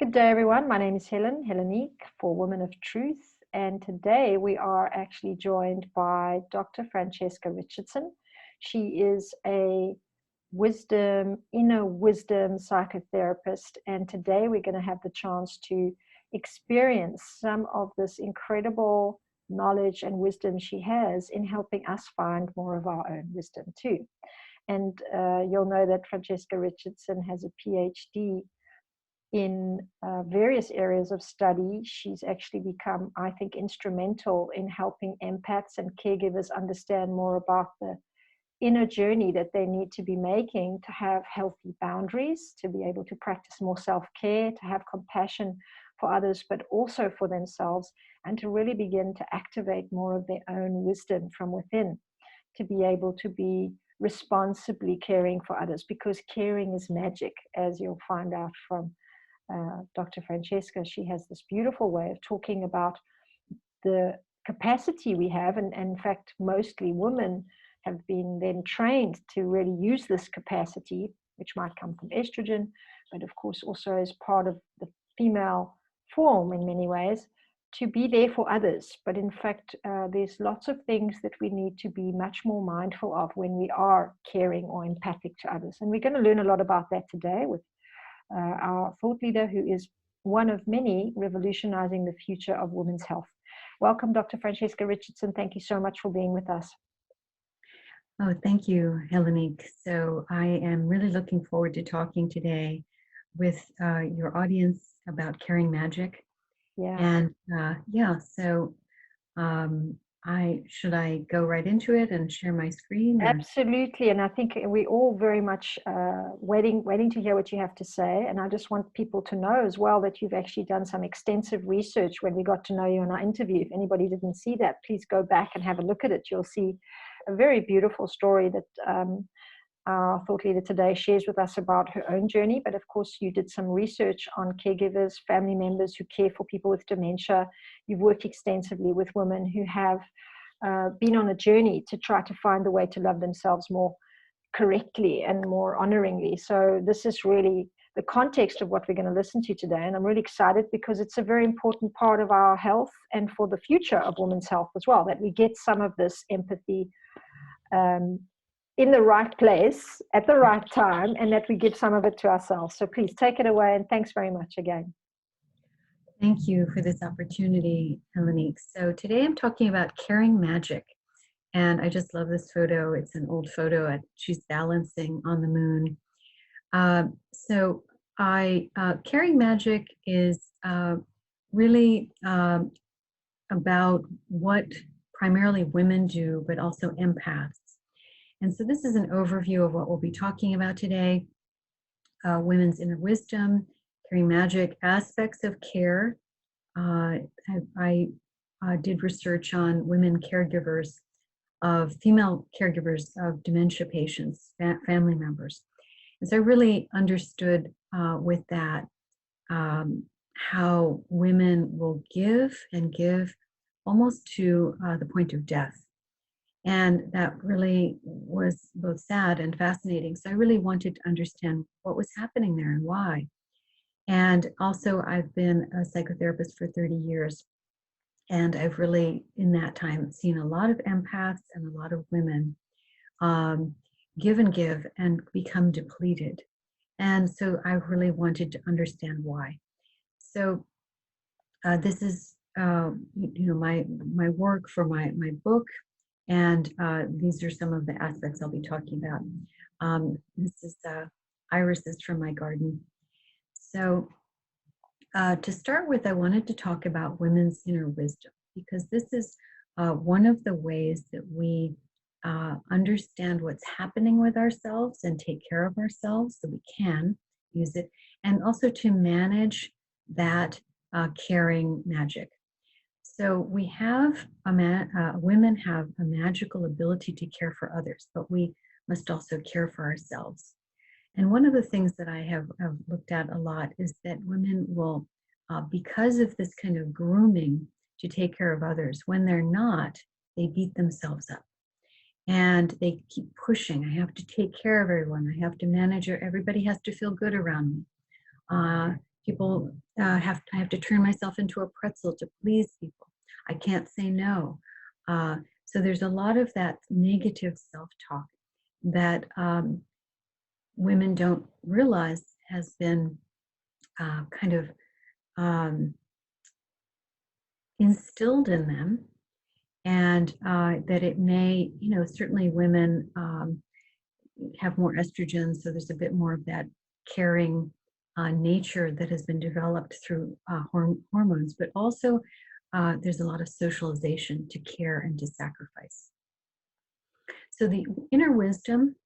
Good day, everyone. My name is Helenique for Women of Truth. And today we are actually joined by Dr. Francesca Richardson. She is a inner wisdom psychotherapist. And today we're going to have the chance to experience some of this incredible knowledge and wisdom she has in helping us find more of our own wisdom too. And you'll know that Francesca Richardson has a PhD in various areas of study. She's actually become, I think, instrumental in helping empaths and caregivers understand more about the inner journey that they need to be making to have healthy boundaries, to be able to practice more self-care, to have compassion for others, but also for themselves, and to really begin to activate more of their own wisdom from within, to be able to be responsibly caring for others, because caring is magic, as you'll find out from Dr. Francesca. She has this beautiful way of talking about the capacity we have, and in fact, mostly women have been then trained to really use this capacity, which might come from estrogen, but of course also as part of the female form in many ways, to be there for others. But in fact, there's lots of things that we need to be much more mindful of when we are caring or empathic to others. And we're going to learn a lot about that today with our thought leader, who is one of many revolutionizing the future of women's health. Welcome, Dr. Francesca Richardson. Thank you so much for being with us. Oh, thank you, Helenique. So I am really looking forward to talking today with your audience about caring magic. Yeah. And so should I go right into it and share my screen? Or? Absolutely. And I think we're all very much waiting to hear what you have to say. And I just want people to know as well that you've actually done some extensive research when we got to know you in our interview. If anybody didn't see that, please go back and have a look at it. You'll see a very beautiful story that our thought leader today shares with us about her own journey. But of course, you did some research on caregivers, family members who care for people with dementia. You've worked extensively with women who have been on a journey to try to find a way to love themselves more correctly and more honoringly. So this is really the context of what we're going to listen to today. And I'm really excited because it's a very important part of our health and for the future of women's health as well, that we get some of this empathy in the right place at the right time, and that we give some of it to ourselves. So please take it away, and thanks very much again. Thank you for this opportunity, Helenique. So today I'm talking about caring magic. And I just love this photo. It's an old photo. She's balancing on the moon. Caring magic is really about what primarily women do, but also empaths. And so this is an overview of what we'll be talking about today. Women's inner wisdom, caring magic, aspects of care. I did research on female caregivers of dementia patients, family members. And so I really understood with that how women will give and give almost to the point of death. And that really was both sad and fascinating. So I really wanted to understand what was happening there and why. And also, I've been a psychotherapist for 30 years. And I've really, in that time, seen a lot of empaths and a lot of women give and become depleted. And so I really wanted to understand why. So this is, my work for my book. And these are some of the aspects I'll be talking about. This is irises from my garden. So to start with, I wanted to talk about women's inner wisdom, because this is one of the ways that we understand what's happening with ourselves and take care of ourselves so we can use it, and also to manage that caring magic. So we have women have a magical ability to care for others, but we must also care for ourselves. And one of the things that I have looked at a lot is that women will, because of this kind of grooming to take care of others, when they're not, they beat themselves up. And they keep pushing. I have to take care of everyone. I have to manage it. Everybody has to feel good around me. People I have to turn myself into a pretzel to please people. I can't say no. So there's a lot of that negative self-talk that women don't realize has been kind of um, instilled in them, and that it may, certainly women have more estrogen, so there's a bit more of that caring nature that has been developed through hormones, but also there's a lot of socialization to care and to sacrifice. So the inner wisdom,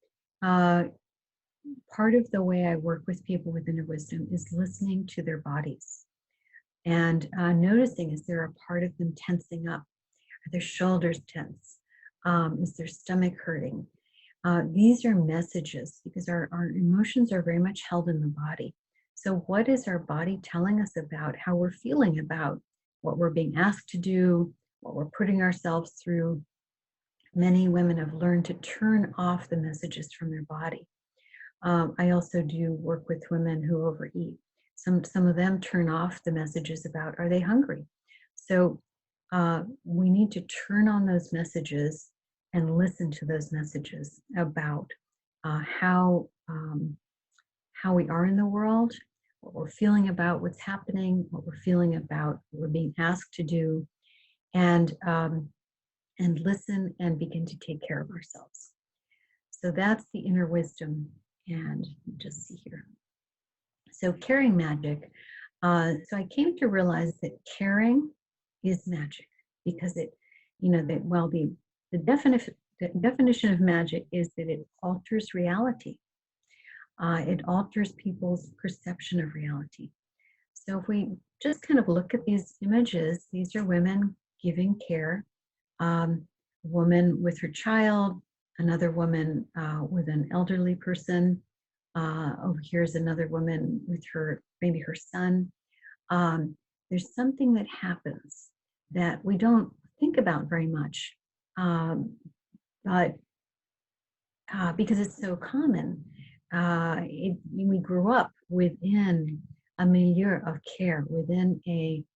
part of the way I work with people with inner wisdom is listening to their bodies and noticing, is there a part of them tensing up? Are their shoulders tense? Is their stomach hurting? These are messages, because our emotions are very much held in the body. So what is our body telling us about how we're feeling about what we're being asked to do, what we're putting ourselves through? Many women have learned to turn off the messages from their body. I also do work with women who overeat. Some of them turn off the messages about, are they hungry? So we need to turn on those messages and listen to those messages about how we are in the world, what we're feeling about what's happening, what we're feeling about what we're being asked to do, and listen and begin to take care of ourselves. So that's the inner wisdom. And just see here. So caring magic. So I came to realize that caring is magic, because it, the definition of magic is that it alters reality. It alters people's perception of reality. So if we just kind of look at these images, these are women giving care. Woman with her child, another woman with an elderly person. Over here's another woman with maybe her son. There's something that happens that we don't think about very much, but because it's so common, we grew up within a milieu of care, within an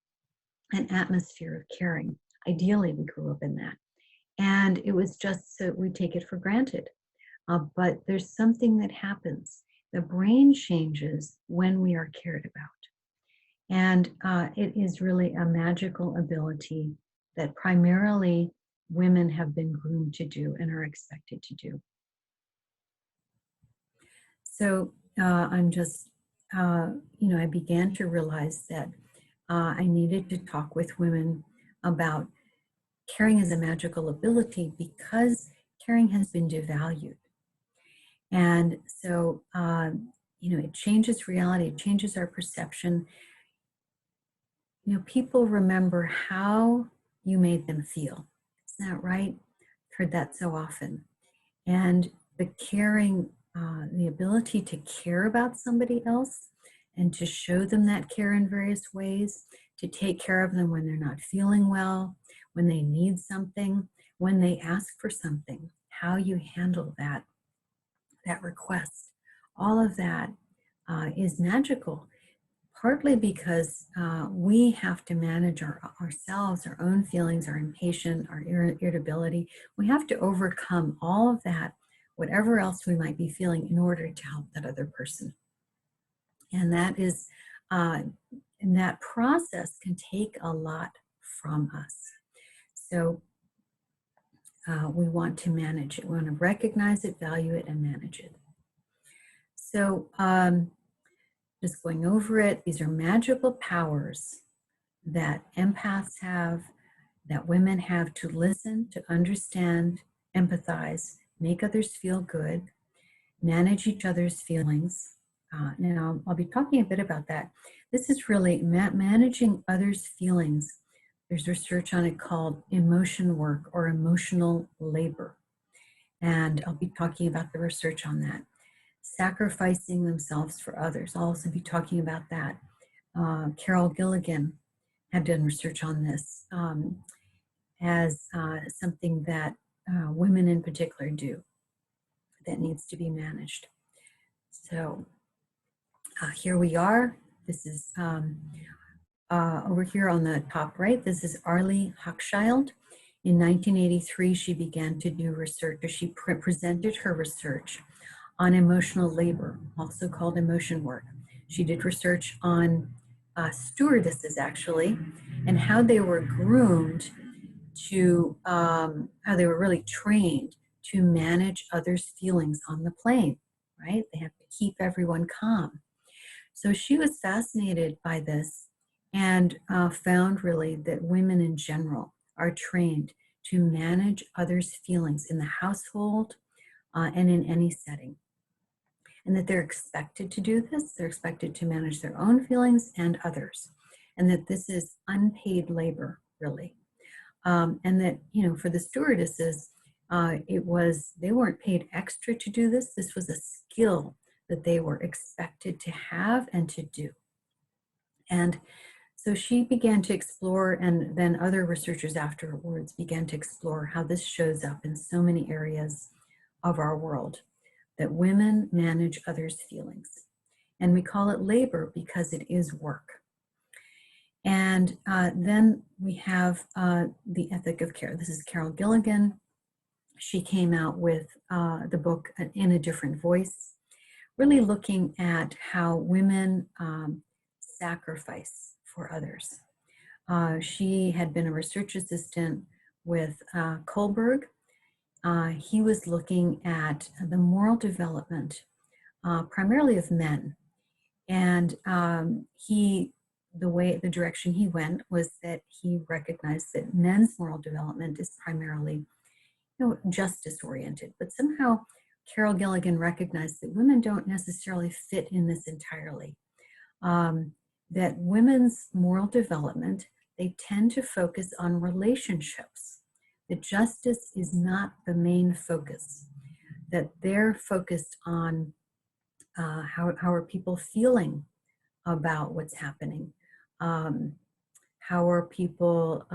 atmosphere of caring. Ideally, we grew up in that. And it was just so we take it for granted. But there's something that happens. The brain changes when we are cared about. And it is really a magical ability that primarily women have been groomed to do and are expected to do. So I'm just, I began to realize that I needed to talk with women about caring as a magical ability, because caring has been devalued. And so, it changes reality, it changes our perception. People remember how you made them feel. Isn't that right? I've heard that so often. And the caring, the ability to care about somebody else and to show them that care in various ways, to take care of them when they're not feeling well, when they need something, when they ask for something, how you handle that request. All of that is magical, partly because we have to manage ourselves, our own feelings, our impatience, our irritability. We have to overcome all of that, whatever else we might be feeling, in order to help that other person. And that is, and that process can take a lot from us. So we want to manage it. We want to recognize it, value it, and manage it. So just going over it, these are magical powers that empaths have, that women have, to listen, to understand, empathize, make others feel good, manage each other's feelings. Now, I'll be talking a bit about that. This is really managing others' feelings. There's research on it called emotion work or emotional labor. And I'll be talking about the research on that. Sacrificing themselves for others. I'll also be talking about that. Carol Gilligan had done research on this as something that women in particular do that needs to be managed. So here we are. This is over here on the top right. This is Arlie Hochschild. In 1983, she began to do research, or she presented her research on emotional labor, also called emotion work. She did research on stewardesses, actually, and how they were groomed to, how they were really trained to manage others' feelings on the plane, right? They have to keep everyone calm. So she was fascinated by this and found really that women in general are trained to manage others' feelings in the household and in any setting. And that they're expected to do this, they're expected to manage their own feelings and others. And that this is unpaid labor, really. And that, you know, for the stewardesses, they weren't paid extra to do this. This was a skill that they were expected to have and to do. And so she began to explore, and then other researchers afterwards began to explore how this shows up in so many areas of our world, that women manage others' feelings. And we call it labor because it is work. And then we have the ethic of care. This is Carol Gilligan. She came out with the book In a Different Voice, really looking at how women sacrifice for others. She had been a research assistant with Kohlberg. He was looking at the moral development, primarily of men. And the direction he went was that he recognized that men's moral development is primarily, you know, justice oriented, but somehow Carol Gilligan recognized that women don't necessarily fit in this entirely. That women's moral development, they tend to focus on relationships. That justice is not the main focus. That they're focused on how are people feeling about what's happening? How are people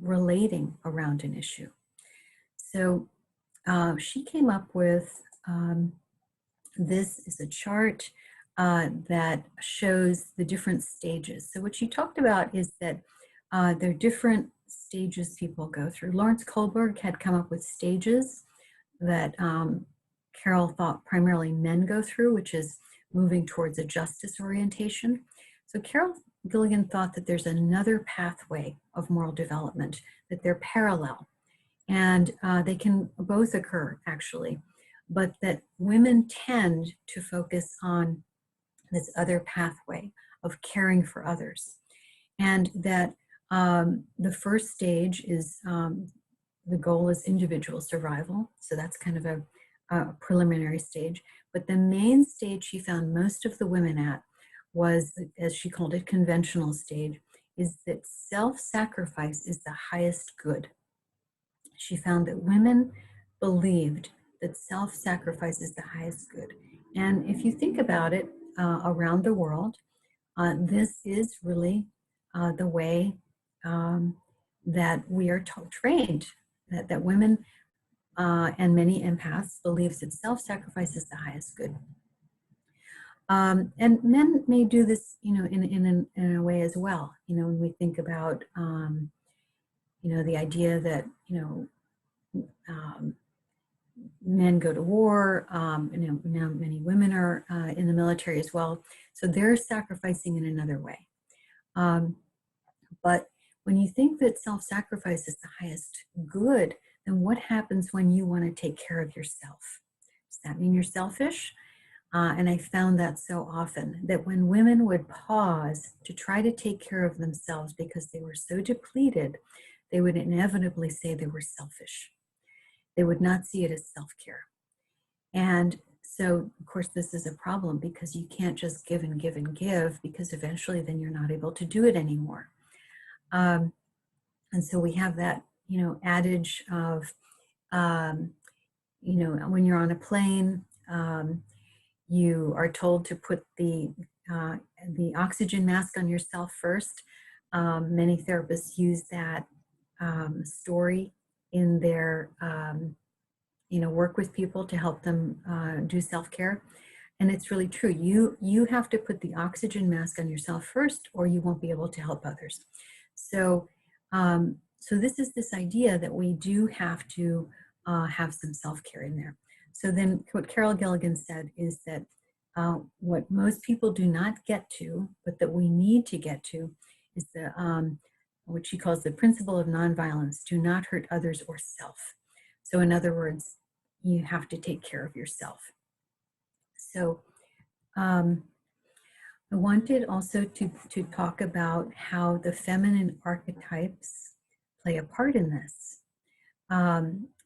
relating around an issue? So she came up with, this is a chart that shows the different stages. So what she talked about is that there are different stages people go through. Lawrence Kohlberg had come up with stages that Carol thought primarily men go through, which is moving towards a justice orientation. So Carol Gilligan thought that there's another pathway of moral development, that they're parallel, and they can both occur actually, but that women tend to focus on this other pathway of caring for others. And that the first stage is, the goal is individual survival. So that's kind of a preliminary stage. But the main stage she found most of the women at was, as she called it, conventional stage, is that self-sacrifice is the highest good. She found that women believed that self-sacrifice is the highest good. And if you think about it, around the world, this is really the way that we are trained, that women and many empaths believes that self-sacrifice is the highest good. And men may do this, you know, in a way as well. You know, when we think about, you know, the idea that, you know, men go to war, you know, now many women are in the military as well. So they're sacrificing in another way. But when you think that self-sacrifice is the highest good, then what happens when you want to take care of yourself? Does that mean you're selfish? And I found that so often, that when women would pause to try to take care of themselves because they were so depleted, they would inevitably say they were selfish. They would not see it as self-care. And so, of course, this is a problem because you can't just give and give and give, because eventually then you're not able to do it anymore. And so we have that, you know, adage of, you know, when you're on a plane, you are told to put the oxygen mask on yourself first. Many therapists use that story in their, you know, work with people to help them do self-care. And it's really true. You have to put the oxygen mask on yourself first, or you won't be able to help others. So, so this is this idea that we do have to have some self-care in there. So then what Carol Gilligan said is that what most people do not get to, but that we need to get to, is the what she calls the principle of nonviolence: do not hurt others or self. So in other words, you have to take care of yourself. So I wanted also to talk about how the feminine archetypes play a part in this.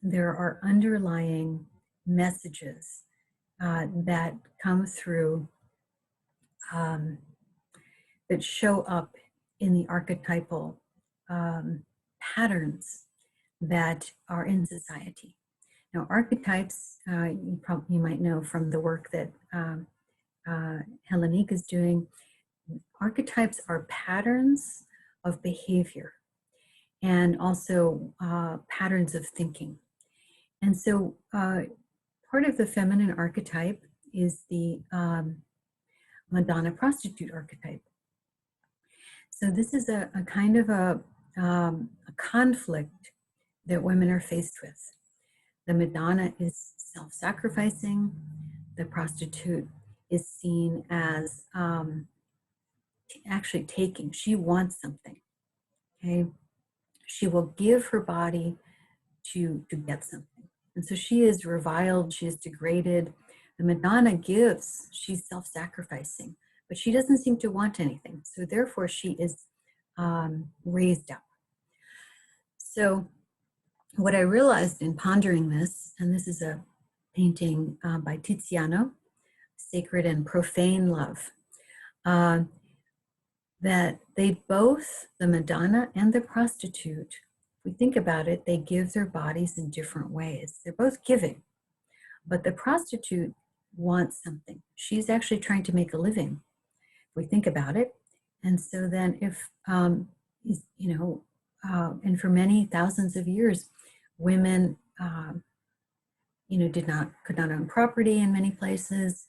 There are underlying messages that come through, that show up in the archetypal patterns that are in society. Now, archetypes, you might know from the work that Hellenique is doing, archetypes are patterns of behavior and also patterns of thinking. And so part of the feminine archetype is the Madonna prostitute archetype. So this is a kind of a conflict that women are faced with. The Madonna is self-sacrificing. The prostitute is seen as actually taking. She wants something. Okay, she will give her body to get something, and so she is reviled. She is degraded. The Madonna gives. She's self-sacrificing, but she doesn't seem to want anything. So therefore, she is raised up. So what I realized in pondering this, and this is a painting by Tiziano, Sacred and Profane Love, that they both, the Madonna and the prostitute, if we think about it, they give their bodies in different ways. They're both giving, but the prostitute wants something. She's actually trying to make a living, if we think about it. And so then if, and for many thousands of years, women, could not own property in many places.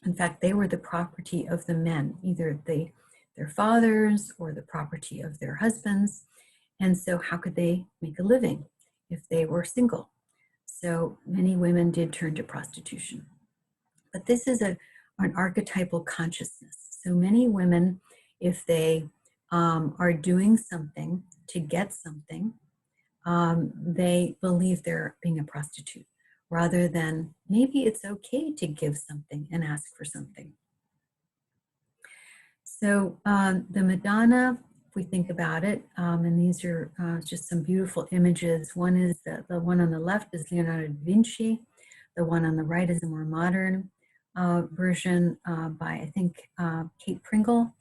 In fact, they were the property of the men, either their fathers or the property of their husbands. And so how could they make a living if they were single? So many women did turn to prostitution. But this is an archetypal consciousness. So many women, if they are doing something to get something, they believe they're being a prostitute, rather than maybe it's okay to give something and ask for something. So the Madonna, if we think about it, and these are just some beautiful images. One is the one on the left is Leonardo da Vinci. The one on the right is a more modern version by, I think, Kate Pringle.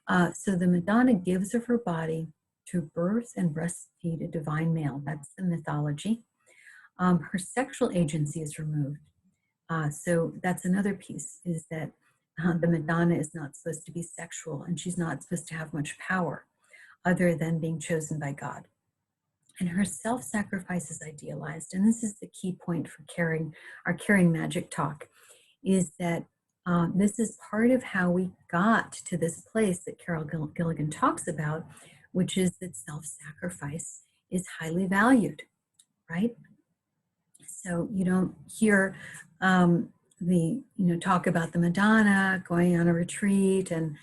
So the Madonna gives of her body to birth and breastfeed a divine male. That's the mythology. Her sexual agency is removed. So that's another piece, is that the Madonna is not supposed to be sexual, and she's not supposed to have much power other than being chosen by God. And her self-sacrifice is idealized. And this is the key point for our caring magic talk, is that this is part of how we got to this place that Carol Gilligan talks about, which is that self-sacrifice is highly valued, right? So you don't hear talk about the Madonna going on a retreat and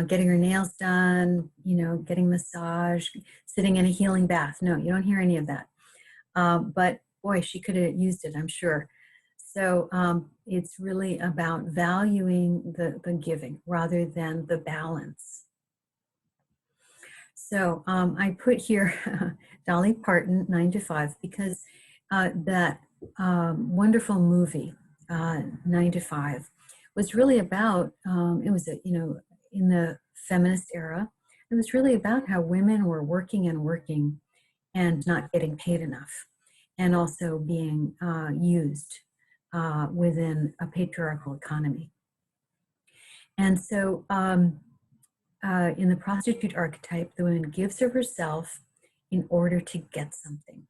getting her nails done, getting massage, sitting in a healing bath. No, you don't hear any of that. But boy, she could have used it, I'm sure. So it's really about valuing the giving rather than the balance. So I put here Dolly Parton, 9 to 5, because that wonderful movie, 9 to 5, was really about, it was, in the feminist era, it was really about how women were working and not getting paid enough, and also being used within a patriarchal economy. And so in the prostitute archetype, the woman gives of herself in order to get something.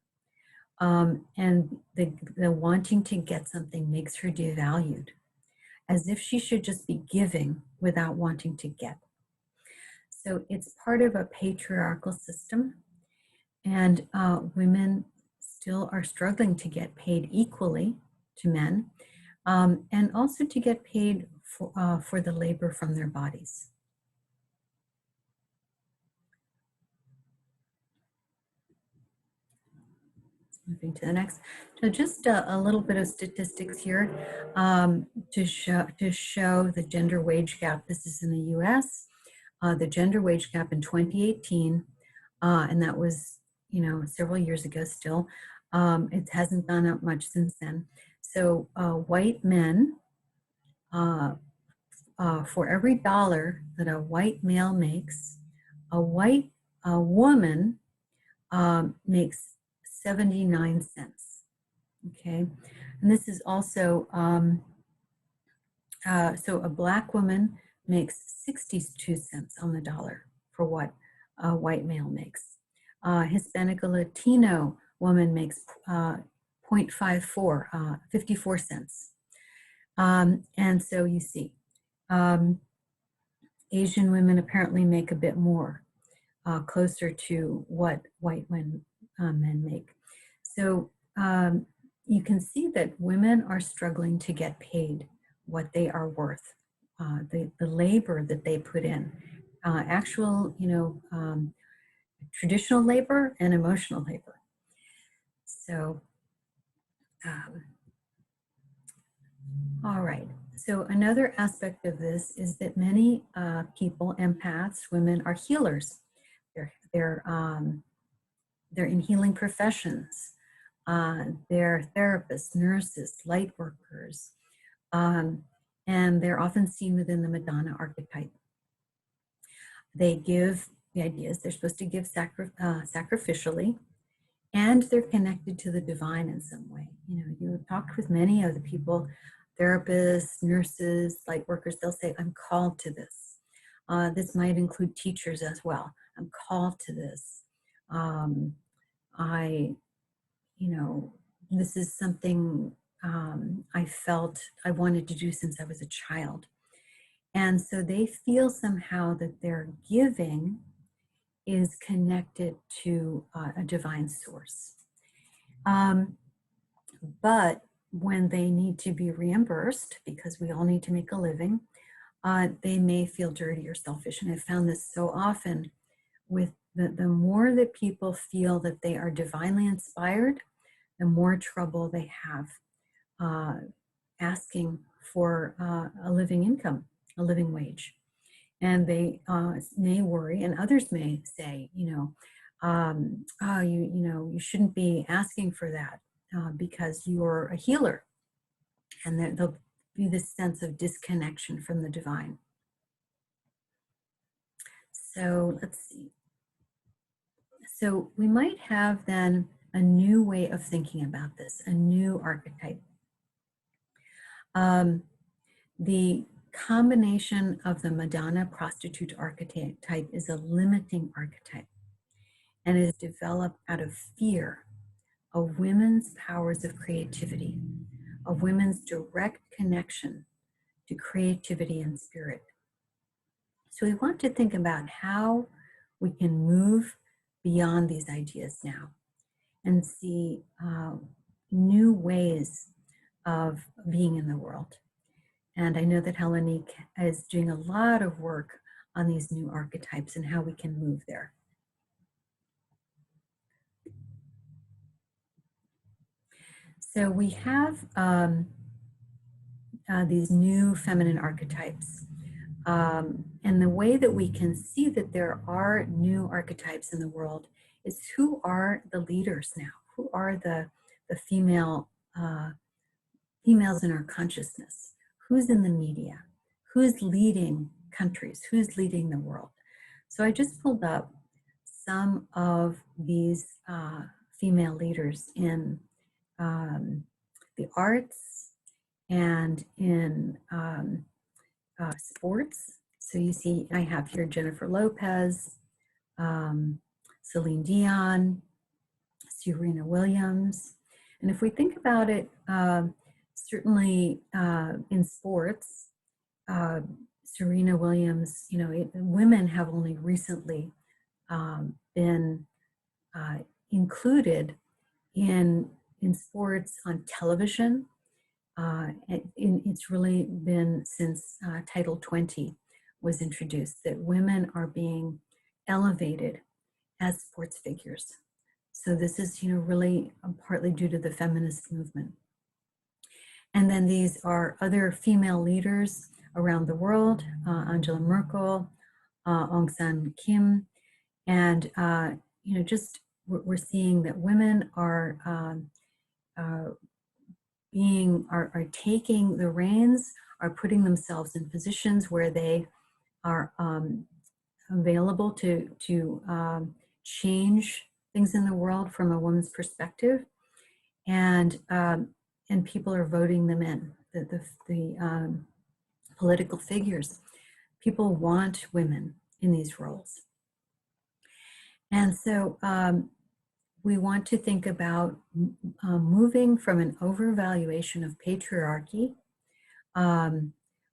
And the wanting to get something makes her devalued. as if she should just be giving without wanting to get. So it's part of a patriarchal system, and women still are struggling to get paid equally to men, and also to get paid for the labor from their bodies. Moving to the next. So just a little bit of statistics here to show the gender wage gap. This is in the U.S. The gender wage gap in 2018, and that was, several years ago still. It hasn't gone up much since then. So white men, for every dollar that a white male makes, a white woman makes 79 cents. Okay, and this is also, so a black woman makes 62 cents on the dollar for what a white male makes. Hispanic or Latino woman makes 0.54, 54 cents. And so you see, Asian women apparently make a bit more, closer to what white men make. So you can see that women are struggling to get paid what they are worth, the labor that they put in, actual, traditional labor and emotional labor. So, all right. So another aspect of this is that many people, empaths, women, are healers. They're in healing professions. They're therapists, nurses, light workers, and they're often seen within the Madonna archetype. They give, the idea is they're supposed to give sacrificially, and they're connected to the divine in some way. You talk with many of the people, therapists, nurses, light workers, they'll say, I'm called to this. This might include teachers as well. I'm called to this. This is something I felt I wanted to do since I was a child. And so they feel somehow that their giving is connected to a divine source. But when they need to be reimbursed, because we all need to make a living, they may feel dirty or selfish. And I've found this so often with the more that people feel that they are divinely inspired, the more trouble they have asking for a living income, a living wage. And they may worry, and others may say, you shouldn't be asking for that because you're a healer. And there'll be this sense of disconnection from the divine. So let's see. So we might have then a new way of thinking about this, a new archetype. The combination of the Madonna prostitute archetype is a limiting archetype, and is developed out of fear of women's powers of creativity, of women's direct connection to creativity and spirit. So we want to think about how we can move beyond these ideas now and see new ways of being in the world. And I know that Hellenique is doing a lot of work on these new archetypes and how we can move there. So we have these new feminine archetypes. And the way that we can see that there are new archetypes in the world is who are the leaders now? Who are the females in our consciousness? Who's in the media? Who's leading countries? Who's leading the world? So I just pulled up some of these female leaders in the arts and in sports. So you see, I have here Jennifer Lopez, Celine Dion, Serena Williams. And if we think about it, certainly in sports, Serena Williams, women have only recently been included in sports on television. It's really been since Title 20 was introduced that women are being elevated as sports figures. So this is, really partly due to the feminist movement. And then these are other female leaders around the world, Angela Merkel, Aung San Kim, and just we're seeing that women are taking the reins, are putting themselves in positions where they are available to change things in the world from a woman's perspective, and people are voting them in. The political figures, people want women in these roles, and so we want to think about moving from an overvaluation of patriarchy,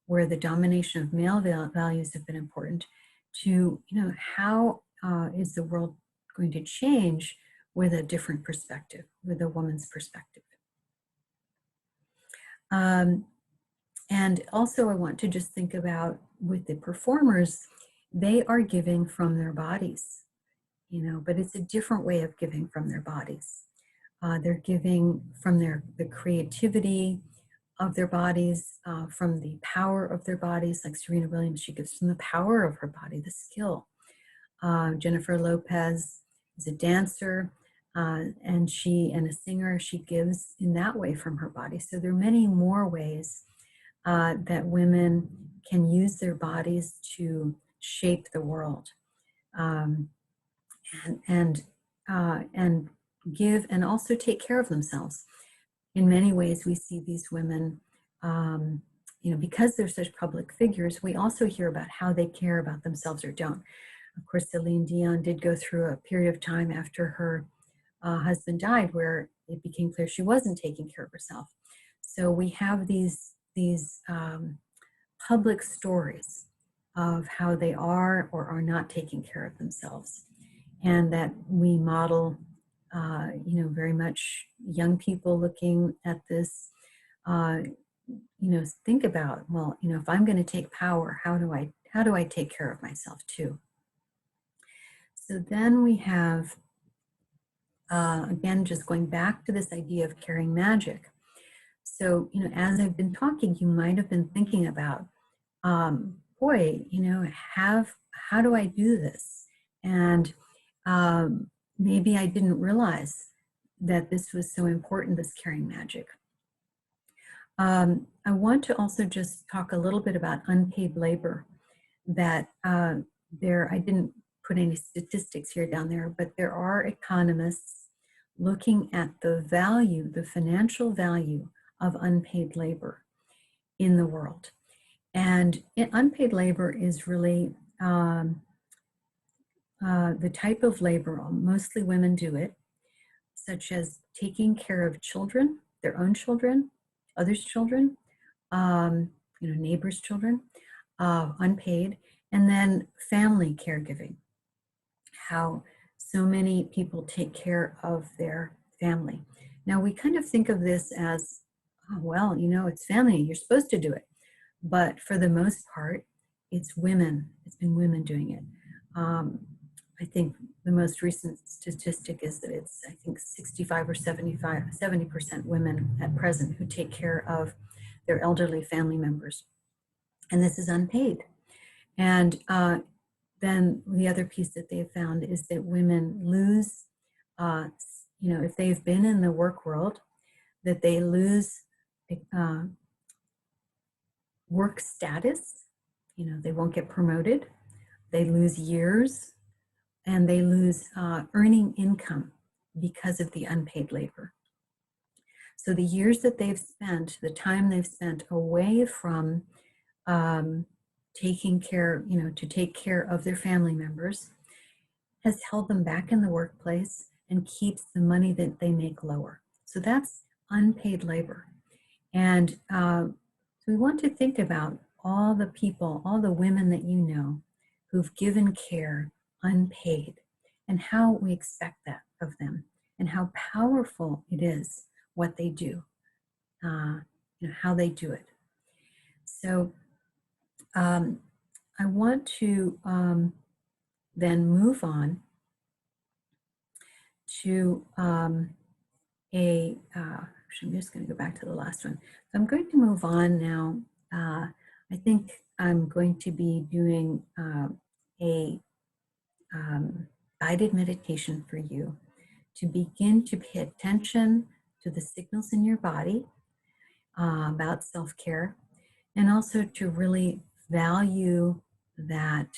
where the domination of male values have been important, to how is the world going to change with a different perspective, with a woman's perspective. And also I want to just think about with the performers, they are giving from their bodies, but it's a different way of giving from their bodies. They're giving from the creativity of their bodies, from the power of their bodies, like Serena Williams, she gives from the power of her body, the skill. Jennifer Lopez is a dancer, and a singer, she gives in that way from her body. So there are many more ways that women can use their bodies to shape the world, and give and also take care of themselves. In many ways, we see these women, because they're such public figures, we also hear about how they care about themselves or don't. Of course, Celine Dion did go through a period of time after her husband died where it became clear she wasn't taking care of herself. So we have these public stories of how they are or are not taking care of themselves, and that we model, very much young people looking at this, think about, well, if I'm going to take power, how do I take care of myself too? So then we have, again, just going back to this idea of carrying magic. So, as I've been talking, you might have been thinking about, boy, how do I do this? And maybe I didn't realize that this was so important, this carrying magic. I want to also just talk a little bit about unpaid labor. That I didn't put any statistics here down there, but there are economists looking at the financial value of unpaid labor in the world. And unpaid labor is really the type of labor, mostly women do it, such as taking care of children, their own children, others' children, neighbors' children, unpaid, and then family caregiving. How so many people take care of their family. Now we kind of think of this as, oh, well, it's family, you're supposed to do it. But for the most part, it's women. It's been women doing it. I think the most recent statistic is that it's, 65 or 70% women at present who take care of their elderly family members. And this is unpaid. And then the other piece that they've found is that women lose, if they've been in the work world, that they lose work status, they won't get promoted, they lose years, and they lose earning income because of the unpaid labor. So the years that they've spent, the time they've spent away from taking care, to take care of their family members, has held them back in the workplace and keeps the money that they make lower. So that's unpaid labor. And so we want to think about all the people, all the women that you know who've given care unpaid, and how we expect that of them, and how powerful it is what they do, how they do it. So I want to then move on to I'm just going to go back to the last one. So I'm going to move on now. I think I'm going to be doing a guided meditation for you to begin to pay attention to the signals in your body about self-care, and also to really value that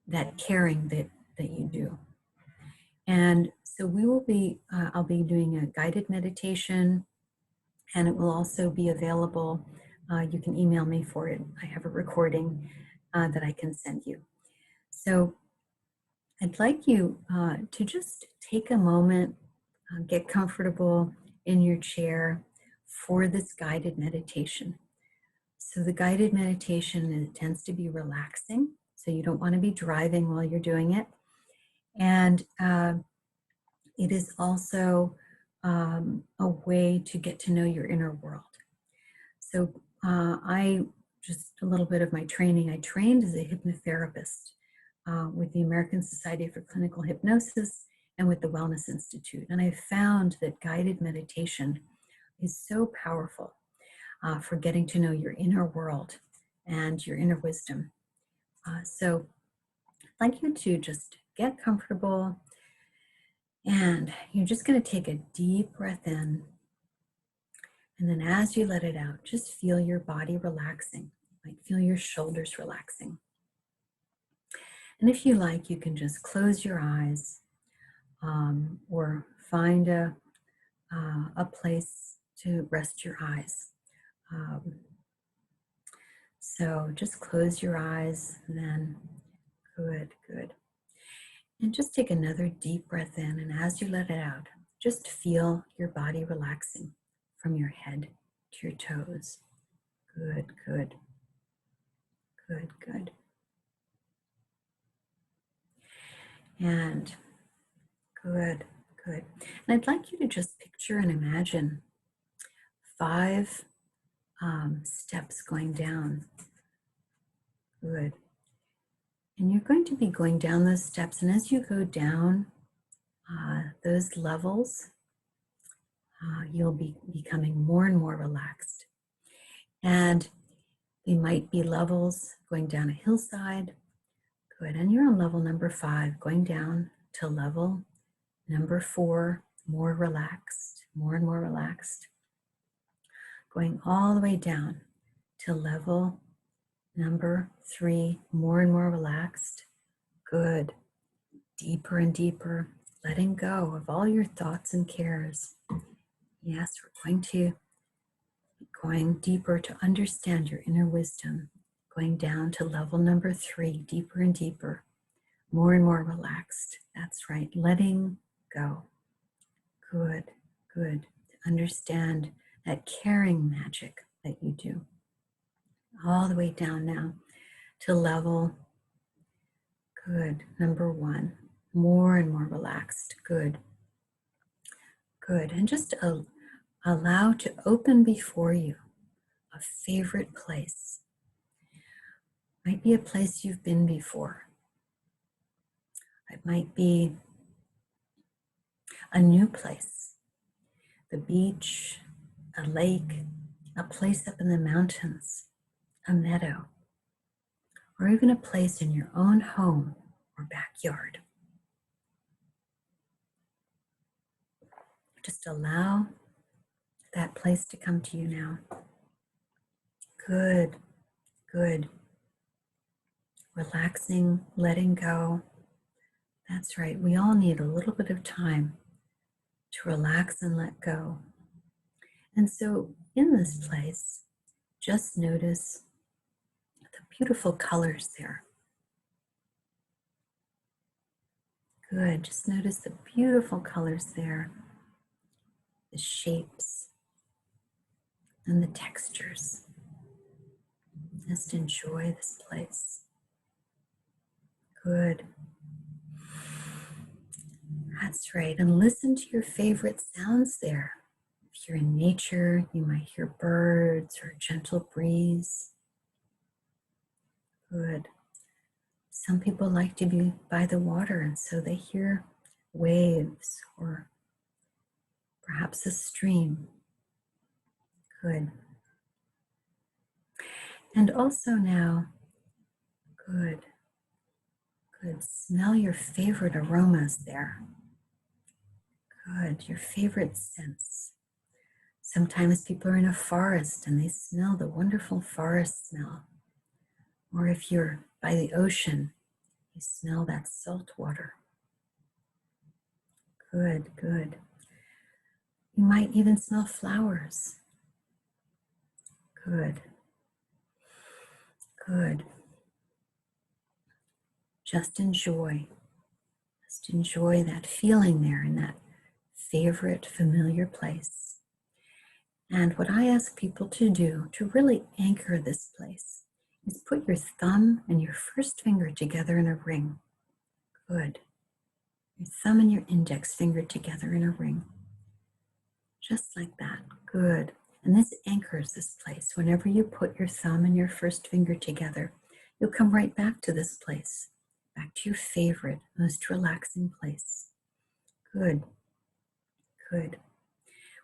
that caring that you do. And so we will be, I'll be doing a guided meditation, and it will also be available. You can email me for it. I have a recording that I can send you. So I'd like you to just take a moment, get comfortable in your chair for this guided meditation. So the guided meditation, it tends to be relaxing, so you don't want to be driving while you're doing it. And it is also a way to get to know your inner world. So just a little bit of my training, I trained as a hypnotherapist with the American Society for Clinical Hypnosis and with the Wellness Institute. And I found that guided meditation is so powerful for getting to know your inner world and your inner wisdom. So I'd like you to just get comfortable, and you're just going to take a deep breath in. And then as you let it out, just feel your body relaxing. You might feel your shoulders relaxing. And if you like, you can just close your eyes or find a place to rest your eyes. So just close your eyes, and then good. And just take another deep breath in, and as you let it out, just feel your body relaxing from your head to your toes. Good. And good. And I'd like you to just picture and imagine 5 steps going down. Good. And you're going to be going down those steps, and as you go down those levels, you'll be becoming more and more relaxed. And they might be levels going down a hillside. Good. And you're on level number 5, going down to level number 4, more relaxed, more and more relaxed. Going all the way down to level number 3, more and more relaxed. Good. Deeper and deeper, letting go of all your thoughts and cares. Yes, we're going deeper to understand your inner wisdom. Going down to level number 3, deeper and deeper, more and more relaxed. That's right, letting go. Good. To understand that caring magic that you do. All the way down now to level, number 1, more and more relaxed. Good. And just allow to open before you a favorite place. Might be a place you've been before. It might be a new place, the beach, a lake, a place up in the mountains, a meadow, or even a place in your own home or backyard. Just allow that place to come to you now. Good. Relaxing, letting go. That's right, we all need a little bit of time to relax and let go. And so in this place, just notice the beautiful colors there. Good, just notice the beautiful colors there. The the shapes, and the textures. Just enjoy this place. Good. That's right. And listen to your favorite sounds there. If you're in nature, you might hear birds or a gentle breeze. Good. Some people like to be by the water, and so they hear waves or perhaps a stream. Good. And also now, good. Good. Smell your favorite aromas there. Good. Your favorite scents. Sometimes people are in a forest and they smell the wonderful forest smell. Or if you're by the ocean, you smell that salt water. Good, good. You might even smell flowers. Good, good. Just enjoy. Just enjoy that feeling there in that favorite familiar place. And what I ask people to do to really anchor this place is put your thumb and your first finger together in a ring. Good. Your thumb and your index finger together in a ring. Just like that. Good. And this anchors this place. Whenever you put your thumb and your first finger together, you'll come right back to this place. Back to your favorite, most relaxing place. Good. Good.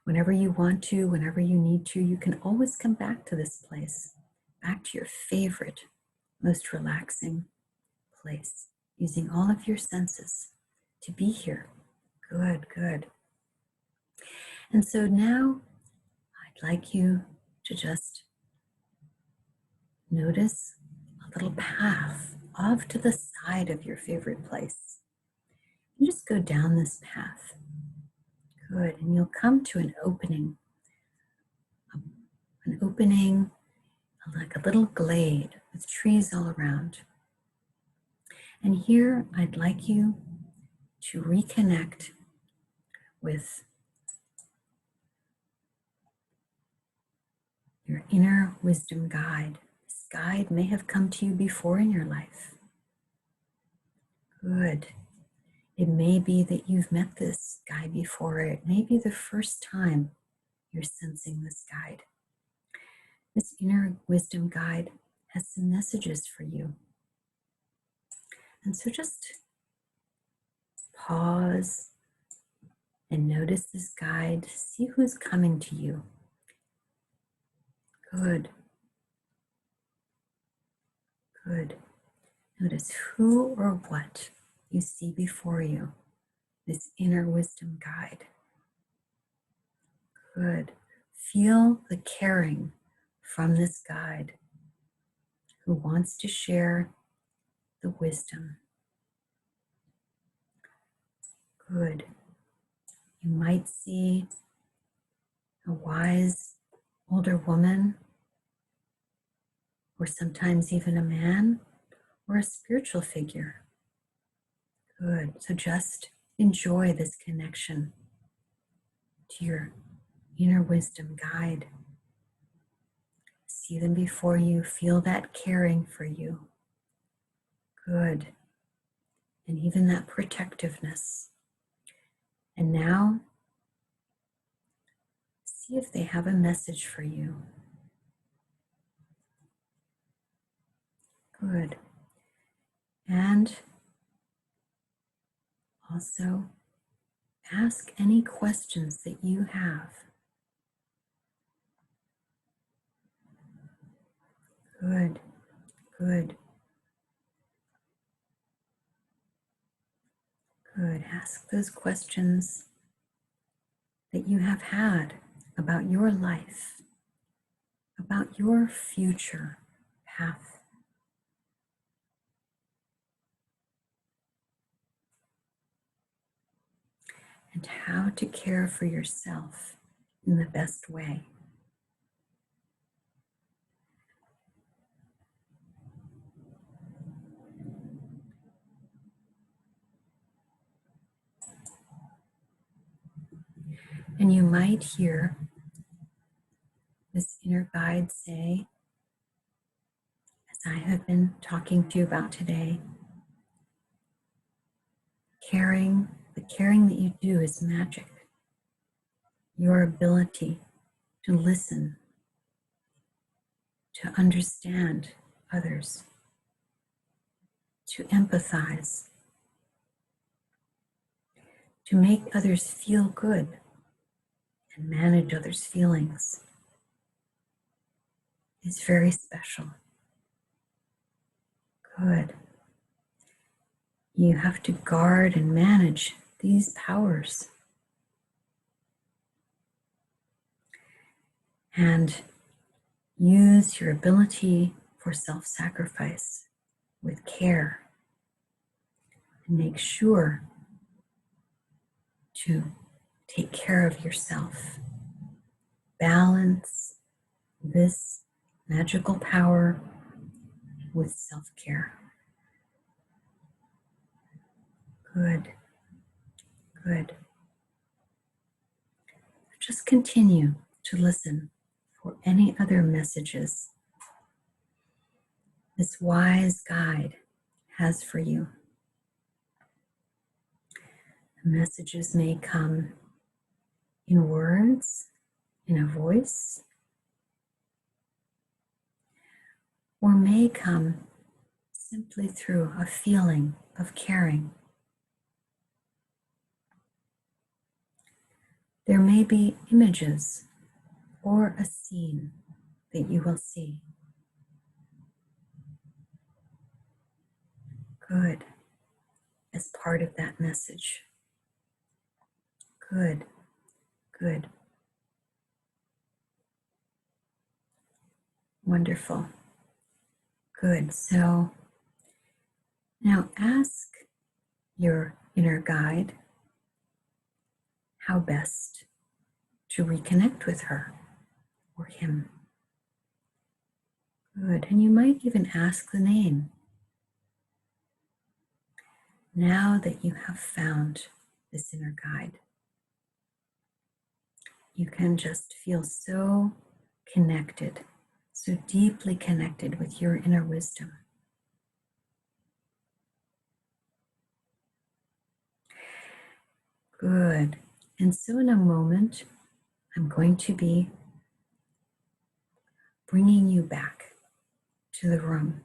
Whenever you want to, whenever you need to, you can always come back to this place. Back to your favorite, most relaxing place. Using all of your senses to be here. Good, good. And so now I'd like you to just notice a little path off to the side of your favorite place. And just go down this path. Good. And you'll come to an opening, like a little glade with trees all around. And here I'd like you to reconnect with your inner wisdom guide. This guide may have come to you before in your life. Good. It may be that you've met this guide before. It may be the first time you're sensing this guide. This inner wisdom guide has some messages for you. And so just pause and notice this guide. See who's coming to you. Good. Good. Notice who or what you see before you, this inner wisdom guide. Good. Feel the caring from this guide who wants to share the wisdom. Good. You might see a wise older woman, or sometimes even a man, or a spiritual figure. Good. So just enjoy this connection to your inner wisdom guide. See them before you. Feel that caring for you. Good. And even that protectiveness. And now, see if they have a message for you. Good. And also, ask any questions that you have. Good, good, good. Ask those questions that you have had about your life, about your future path. And how to care for yourself in the best way. And you might hear this inner guide say, as I have been talking to you about today, the caring that you do is magic. Your ability to listen, to understand others, to empathize, to make others feel good and manage others' feelings is very special. Good. You have to guard and manage these powers. And use your ability for self-sacrifice with care. And make sure to take care of yourself. Balance this magical power with self-care. Good, good. Just continue to listen for any other messages this wise guide has for you. The messages may come in words, in a voice, or may come simply through a feeling of caring. There may be images or a scene that you will see. Good, as part of that message. Good, good. Wonderful. Good. So now ask your inner guide how best to reconnect with her or him. Good. And you might even ask the name. Now that you have found this inner guide, you can just feel so connected, so deeply connected with your inner wisdom. Good. And so in a moment, I'm going to be bringing you back to the room.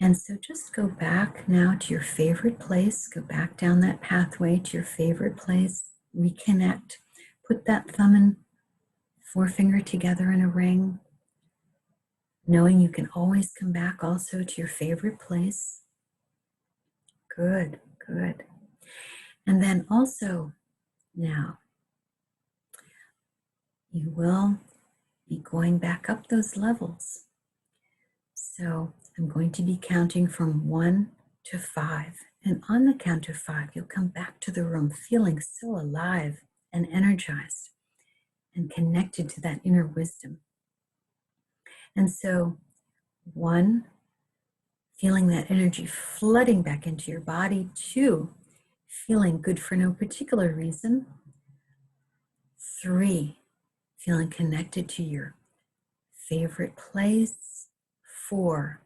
And so just go back now to your favorite place. Go back down that pathway to your favorite place. Reconnect. Put that thumb and forefinger together in a ring, knowing you can always come back also to your favorite place. Good, good. And then also now, you will be going back up those levels. So I'm going to be counting from 1 to 5. And on the count of 5, you'll come back to the room feeling so alive and energized and connected to that inner wisdom. And so 1, feeling that energy flooding back into your body. 2, feeling good for no particular reason. 3, feeling connected to your favorite place. 4,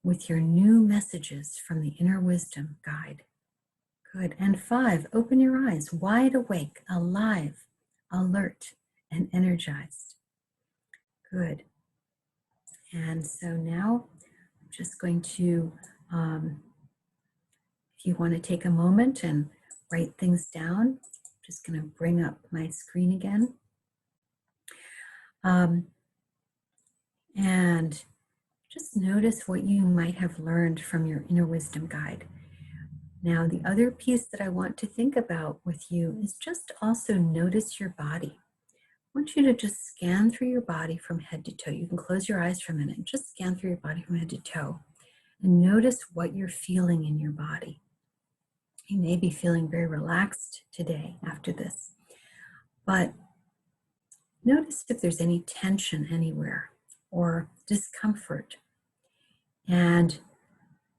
with your new messages from the inner wisdom guide. Good. And 5, open your eyes, wide awake, alive, alert, and energized. Good. And so now I'm just going to, if you want to take a moment and write things down, I'm just going to bring up my screen again. And just notice what you might have learned from your inner wisdom guide. Now, the other piece that I want to think about with you is just also notice your body. I want you to just scan through your body from head to toe. You can close your eyes for a minute and just scan through your body from head to toe and notice what you're feeling in your body. You may be feeling very relaxed today after this, but notice if there's any tension anywhere or discomfort. And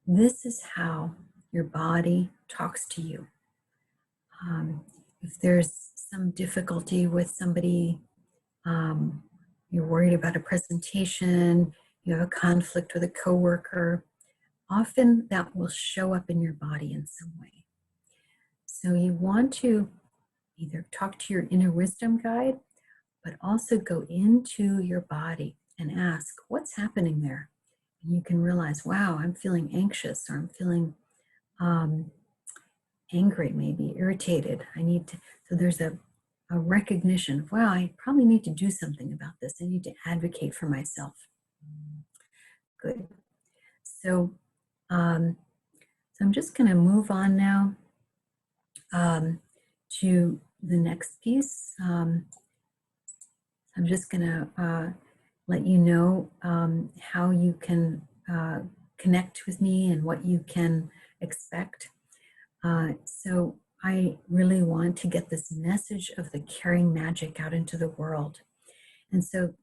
this is how your body talks to you. If there's some difficulty with somebody, you're worried about a presentation, you have a conflict with a coworker, often that will show up in your body in some way. So you want to either talk to your inner wisdom guide, but also go into your body and ask, what's happening there? And you can realize, wow, I'm feeling anxious, or I'm feeling angry, maybe irritated. I need to, so there's a recognition of, wow, I probably need to do something about this. I need to advocate for myself. Good. So, so I'm just going to move on now to the next piece. I'm just going to let you know how you can connect with me and what you can expect. So I really want to get this message of the caring magic out into the world. And so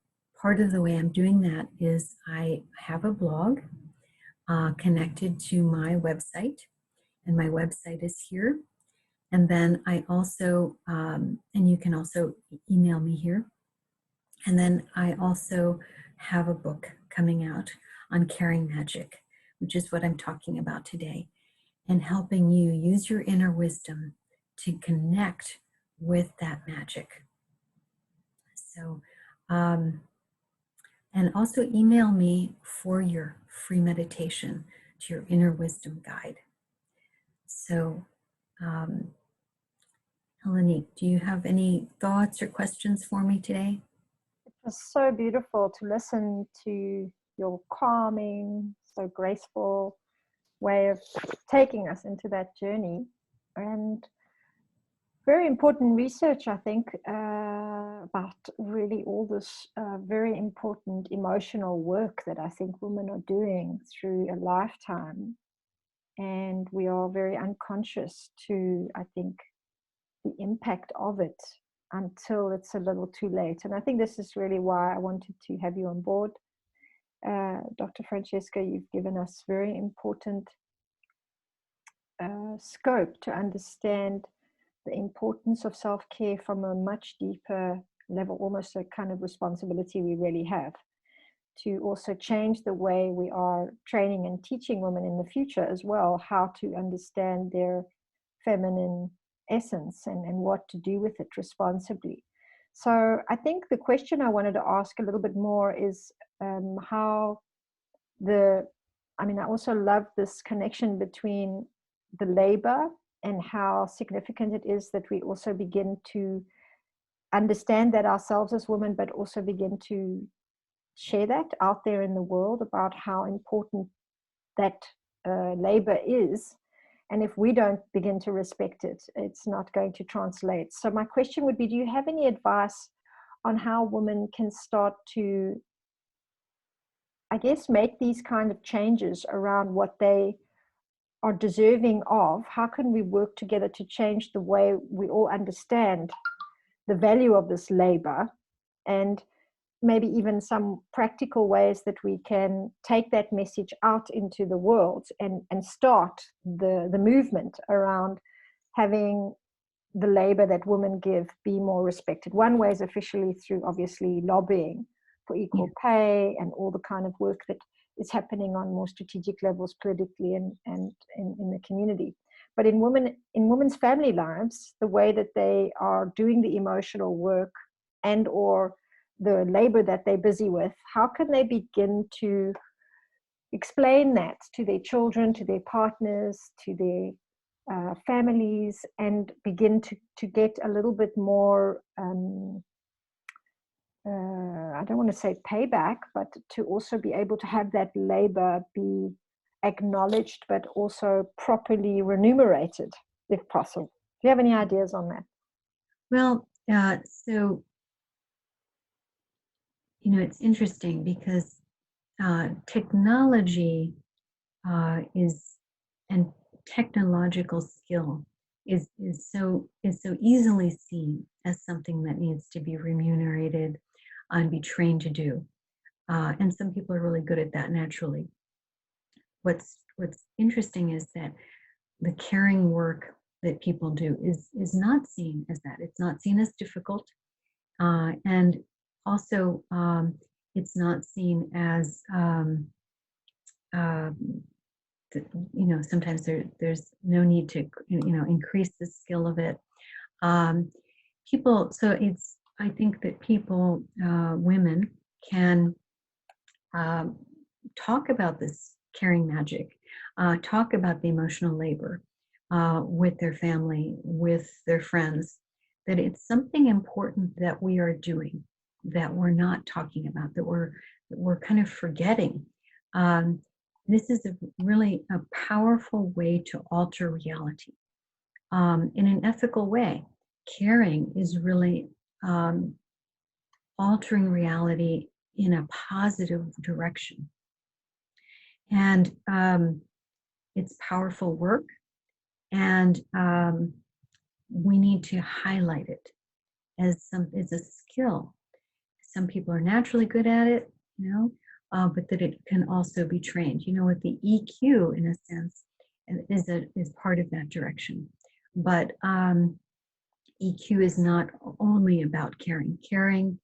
part of the way I'm doing that is I have a blog connected to my website, and my website is here. And then I also, and you can also email me here. And then I also have a book coming out on caring magic, which is what I'm talking about today, and helping you use your inner wisdom to connect with that magic. So, and also email me for your free meditation to your inner wisdom guide. So, Helenique, do you have any thoughts or questions for me today? It was so beautiful to listen to your calming, so graceful way of taking us into that journey, and very important research, I think, about really all this very important emotional work that I think women are doing through a lifetime. And we are very unconscious to, I think, the impact of it until it's a little too late. And I think this is really why I wanted to have you on board. Dr. Francesca, you've given us very important scope to understand the importance of self-care from a much deeper level, almost a kind of responsibility we really have to also change the way we are training and teaching women in the future as well, how to understand their feminine essence and what to do with it responsibly. So I think the question I wanted to ask a little bit more is how I also love this connection between the labor and how significant it is that we also begin to understand that ourselves as women, but also begin to share that out there in the world about how important that labor is. And if we don't begin to respect it, it's not going to translate. So my question would be, do you have any advice on how women can start to, I guess, make these kind of changes around what they are deserving of? How can we work together to change the way we all understand the value of this labor, and maybe even some practical ways that we can take that message out into the world and start the movement around having the labor that women give be more respected? One way is officially through, obviously, lobbying for equal pay and all the kind of work that is happening on more strategic levels politically and in the community. But in women's family lives, the way that they are doing the emotional work and or the labor that they're busy with, how can they begin to explain that to their children, to their partners, to their families, and begin to get a little bit more, I don't want to say payback, but to also be able to have that labor be acknowledged, but also properly remunerated, if possible. Do you have any ideas on that? Well, so, it's interesting because technology and technological skill is so easily seen as something that needs to be remunerated and be trained to do. And some people are really good at that naturally. What's interesting is that the caring work that people do is not seen as that. It's not seen as difficult, and also it's not seen as sometimes there's no need to increase the skill of it. People, so it's I think that people, women can talk about this caring magic, talk about the emotional labor with their family, with their friends, that it's something important that we are doing, that we're not talking about, that we're kind of forgetting. This is really a powerful way to alter reality in an ethical way. Caring is really altering reality in a positive direction. And it's powerful work, and we need to highlight it as a skill. Some people are naturally good at it, but that it can also be trained. With the EQ, in a sense, is part of that direction. But EQ is not only about caring. Caring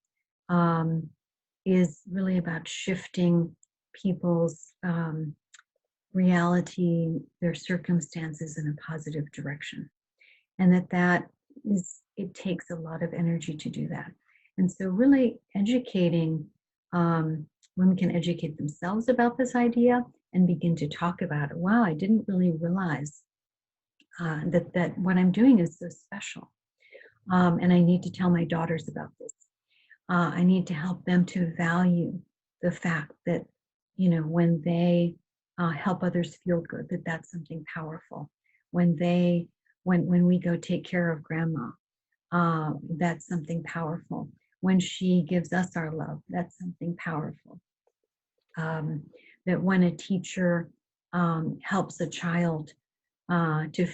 is really about shifting people's reality, their circumstances in a positive direction. And it takes a lot of energy to do that. And so really educating, women can educate themselves about this idea and begin to talk about it. Wow, I didn't really realize that what I'm doing is so special. And I need to tell my daughters about this. I need to help them to value the fact that, when they help others feel good, that's something powerful. When we go take care of grandma, that's something powerful. When she gives us our love, that's something powerful. That when a teacher helps a child to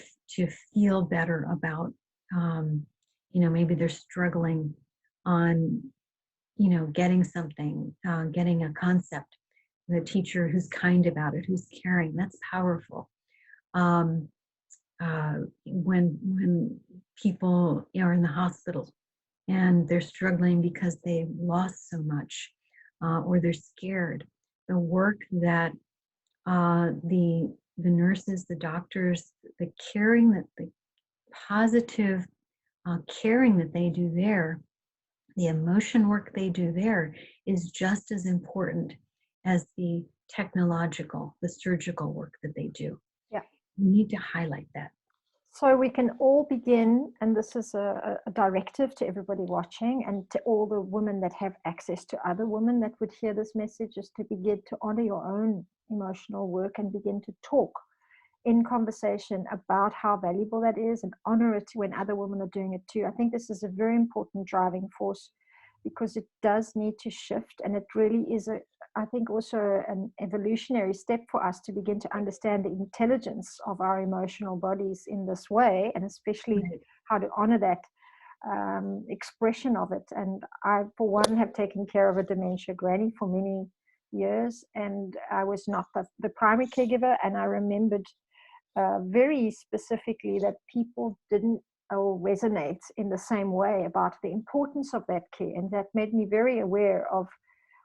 feel better about, maybe they're struggling on, getting something, getting a concept. The teacher who's kind about it, who's caring, that's powerful. When people are in the hospital and they're struggling because they lost so much, or they're scared, the work that the nurses, the doctors, the caring, the positive caring that they do there, the emotion work they do there is just as important as the technological, the surgical work that they do. Yeah. We need to highlight that. So we can all begin, and this is a directive to everybody watching and to all the women that have access to other women that would hear this message, is to begin to honor your own emotional work and begin to talk in conversation about how valuable that is, and honor it when other women are doing it too. I think this is a very important driving force, because it does need to shift, and it really is I think also an evolutionary step for us to begin to understand the intelligence of our emotional bodies in this way, and especially how to honor that expression of it. And I, for one, have taken care of a dementia granny for many years, and I was not the primary caregiver, and I remembered very specifically that people didn't resonate in the same way about the importance of that care, and that made me very aware of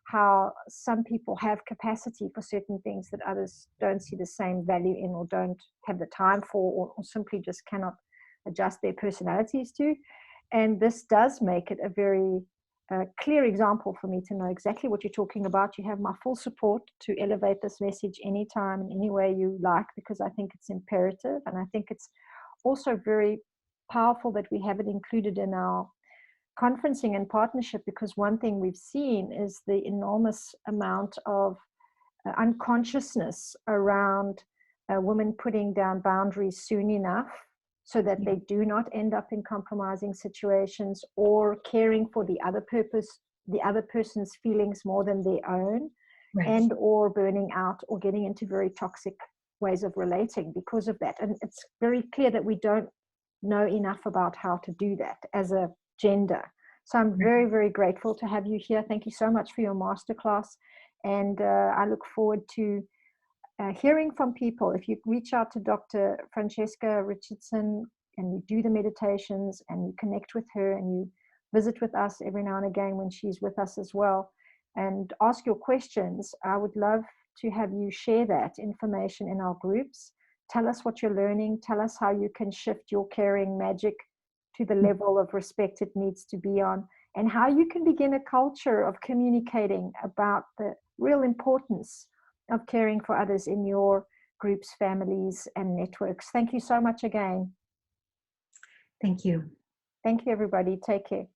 how some people have capacity for certain things that others don't see the same value in, or don't have the time for, or simply just cannot adjust their personalities to. And this does make it a very clear example for me to know exactly what you're talking about. You have my full support to elevate this message anytime in any way you like, because I think it's imperative, and I think it's also very powerful that we have it included in our conferencing and partnership, because one thing we've seen is the enormous amount of unconsciousness around women putting down boundaries soon enough, so that they do not end up in compromising situations, or caring for the other person's feelings more than their own, and or burning out or getting into very toxic ways of relating because of that. And it's very clear that we don't know enough about how to do that as a gender. So I'm very, very grateful to have you here. Thank you so much for your masterclass. And I look forward to hearing from people. If you reach out to Dr. Francesca Richardson and you do the meditations and you connect with her and you visit with us every now and again when she's with us as well, and ask your questions. I would love to have you share that information in our groups. Tell us what you're learning. Tell us how you can shift your caring magic to the level of respect it needs to be on, and how you can begin a culture of communicating about the real importance of caring for others in your groups, families, and networks. Thank you so much again. Thank you. Thank you, everybody. Take care.